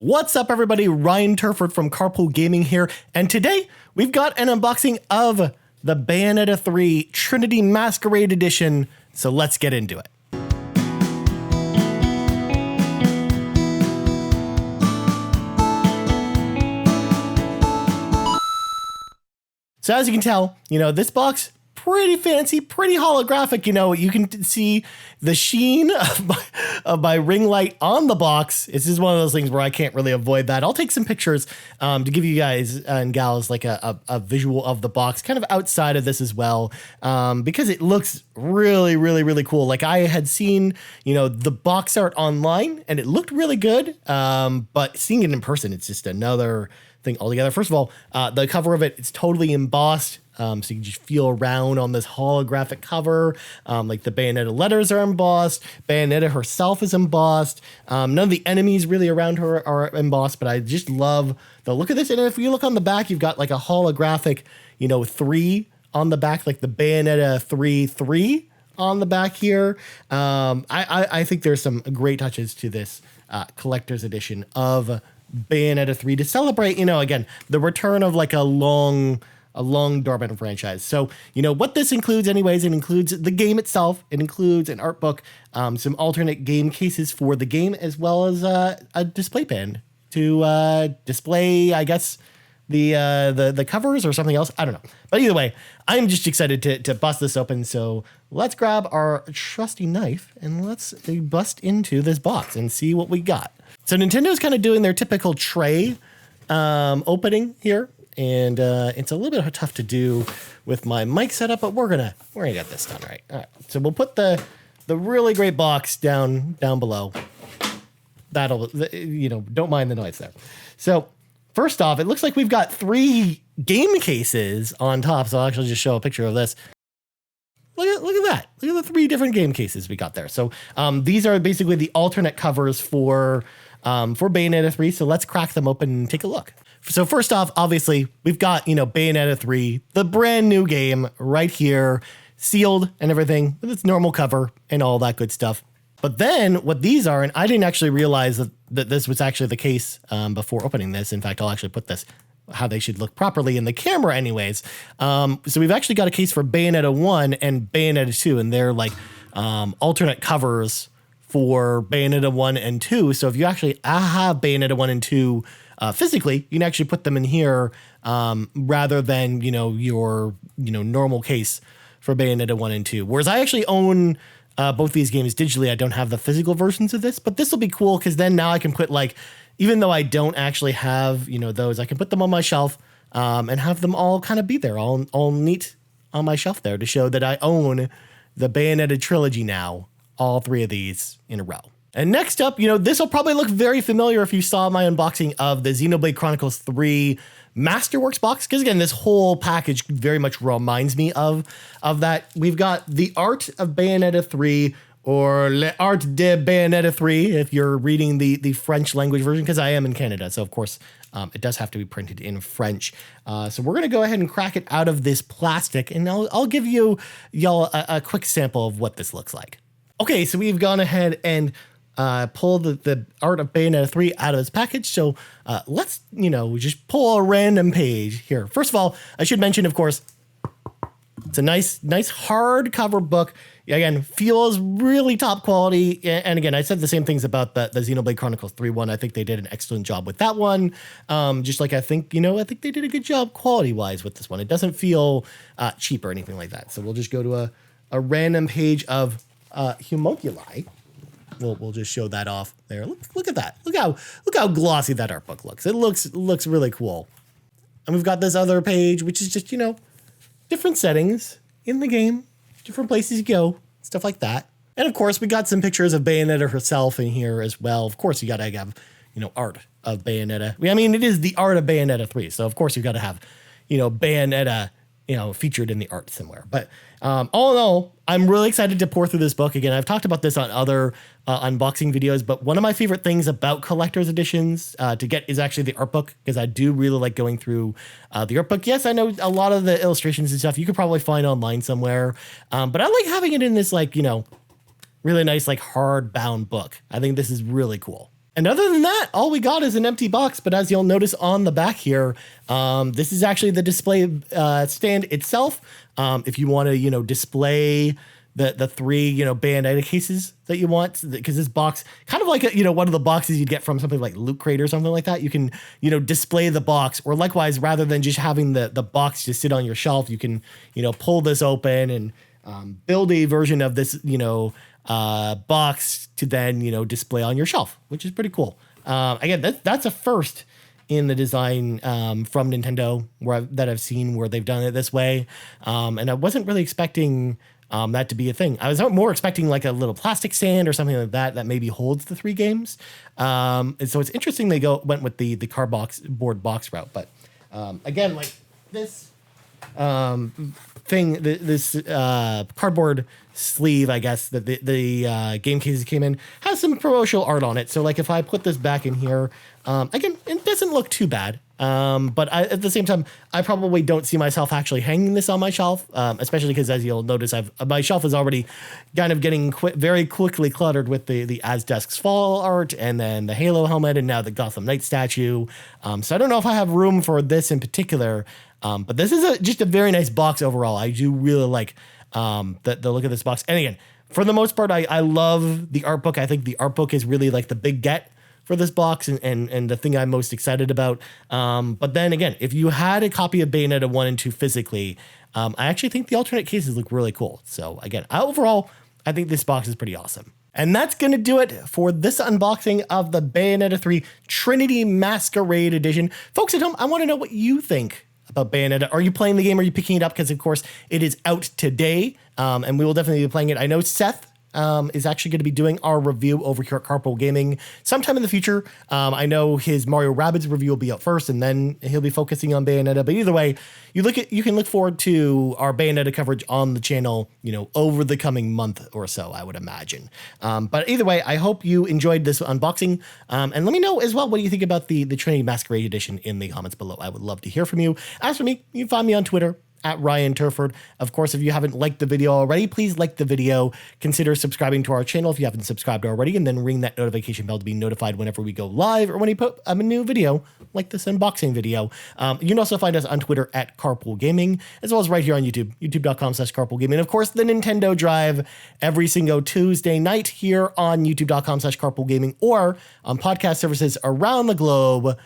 What's up, everybody? Ryan Turford from Carpool Gaming here, and today we've got an unboxing of the Bayonetta 3 Trinity Masquerade Edition, so let's get into it. So as you can tell, this box, pretty fancy, pretty holographic. You can see the sheen of my ring light on the box. This is one of those things where I can't really avoid that. I'll take some pictures to give you guys and gals like a visual of the box kind of outside of this as well, because it looks really, really, really cool. Like I had seen, the box art online and it looked really good, but seeing it in person, it's just another thing altogether. First of all, the cover of it's totally embossed. So you can just feel around on this holographic cover. Like the Bayonetta letters are embossed. Bayonetta herself is embossed. None of the enemies really around her are embossed, but I just love the look of this. And if you look on the back, you've got like a holographic, 3 on the back, like the Bayonetta 3 on the back here. I think there's some great touches to this collector's edition of Bayonetta 3 to celebrate, again, the return of like a long dormant franchise. So, what this includes anyways, it includes the game itself. It includes an art book, some alternate game cases for the game, as well as a display pen to display, I guess, the covers or something else. I don't know. But either way, I'm just excited to bust this open. So let's grab our trusty knife and let's bust into this box and see what we got. So Nintendo's kind of doing their typical tray opening here. And it's a little bit tough to do with my mic setup, but we're gonna get this done right. All right. So we'll put the really great box down below. That'll, don't mind the noise there. So first off, it looks like we've got 3 game cases on top. So I'll actually just show a picture of this. Look at that. Look at the 3 different game cases we got there. So these are basically the alternate covers for Bayonetta 3. So let's crack them open and take a look. So first off, obviously, we've got, Bayonetta 3, the brand new game right here, sealed and everything with its normal cover and all that good stuff. But then what these are, and I didn't actually realize that this was actually the case before opening this. In fact, I'll actually put this how they should look properly in the camera anyways. So we've actually got a case for Bayonetta 1 and Bayonetta 2, and they're like alternate covers for Bayonetta 1 and 2. So if you actually have Bayonetta 1 and 2 physically, you can actually put them in here rather than, your, normal case for Bayonetta 1 and 2. Whereas I actually own both these games digitally. I don't have the physical versions of this, but this will be cool because then now I can put even though I don't actually have, those, I can put them on my shelf and have them all kind of be there, all neat on my shelf there to show that I own the Bayonetta trilogy now, all 3 of these in a row. And next up, this will probably look very familiar if you saw my unboxing of the Xenoblade Chronicles 3 Masterworks box, because again, this whole package very much reminds me of that. We've got the art of Bayonetta 3, or L'Art de Bayonetta 3, if you're reading the French language version, because I am in Canada, so of course it does have to be printed in French. So we're going to go ahead and crack it out of this plastic, and I'll give y'all a quick sample of what this looks like. Okay, so we've gone ahead and pull the art of Bayonetta 3 out of its package. So let's, just pull a random page here. First of all, I should mention, of course, it's a nice hardcover book. Again, feels really top quality. And again, I said the same things about the Xenoblade Chronicles 3 one. I think they did an excellent job with that one. Just like I think they did a good job quality-wise with this one. It doesn't feel cheap or anything like that. So we'll just go to a random page of Homunculi. We'll just show that off there. Look at that. Look how glossy that art book looks. It looks really cool. And we've got this other page, which is just, different settings in the game, different places you go, stuff like that. And of course, we got some pictures of Bayonetta herself in here as well. Of course, you got to have, art of Bayonetta. I mean, it is the art of Bayonetta 3. So of course you got to have, Bayonetta, featured in the art somewhere. But all in all, I'm really excited to pour through this book. Again, I've talked about this on other unboxing videos, but one of my favorite things about collector's editions to get is actually the art book, because I do really like going through the art book. Yes, I know a lot of the illustrations and stuff you could probably find online somewhere, but I like having it in this really nice hardbound book. I think this is really cool. And other than that, all we got is an empty box. But as you'll notice on the back here, this is actually the display stand itself. If you want to, display the three, Bayonetta cases that you want, because this box, kind of like, one of the boxes you'd get from something like Loot Crate or something like that, you can, display the box, or likewise, rather than just having the box just sit on your shelf, you can, pull this open and build a version of this, box to then, display on your shelf, which is pretty cool. Again, that's a first in the design from Nintendo that I've seen where they've done it this way. And I wasn't really expecting that to be a thing. I was more expecting like a little plastic stand or something like that maybe holds the 3 games. And so it's interesting they went with the cardboard box route. But again, like this thing, this cardboard sleeve, I guess, that the game cases came in, has some promotional art on it. So like if I put this back in here, again, it doesn't look too bad. But at the same time, I probably don't see myself actually hanging this on my shelf, especially because, as you'll notice, my shelf is already kind of getting very quickly cluttered with the As Dusk's Fall art, and then the Halo helmet, and now the Gotham Knight statue. So I don't know if I have room for this in particular, but this is just a very nice box overall. I do really like the look of this box. And again, for the most part, I love the art book. I think the art book is really like the big get for this box and the thing I'm most excited about. But then again, if you had a copy of Bayonetta 1 and 2 physically, I actually think the alternate cases look really cool. So again, overall, I think this box is pretty awesome. And that's going to do it for this unboxing of the Bayonetta 3 Trinity Masquerade Edition. Folks at home, I want to know what you think about Bayonetta. Are you playing the game? Are you picking it up? Because, of course, it is out today, and we will definitely be playing it. I know Seth is actually going to be doing our review over here at Carpool Gaming sometime in the future. I know his Mario Rabbids review will be out first, and then he'll be focusing on Bayonetta. But either way, you can look forward to our Bayonetta coverage on the channel, over the coming month or so, I would imagine. But either way, I hope you enjoyed this unboxing, and let me know as well what you think about the Trinity Masquerade Edition in the comments below. I would love to hear from you. As for me, you can find me on Twitter at Ryan Turford. Of course, if you haven't liked the video already, please like the video. Consider subscribing to our channel if you haven't subscribed already, and then ring that notification bell to be notified whenever we go live or when we put a new video like this unboxing video. You can also find us on Twitter at Carpool Gaming, as well as right here on YouTube, youtube.com/Carpool Gaming. And of course, the Nintendo Drive every single Tuesday night here on youtube.com/Carpool Gaming, or on podcast services around the globe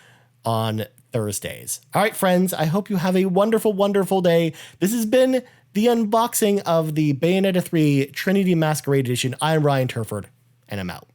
on Thursdays. All right, friends, I hope you have a wonderful, wonderful day. This has been the unboxing of the Bayonetta 3 Trinity Masquerade Edition. I'm Ryan Turford, and I'm out.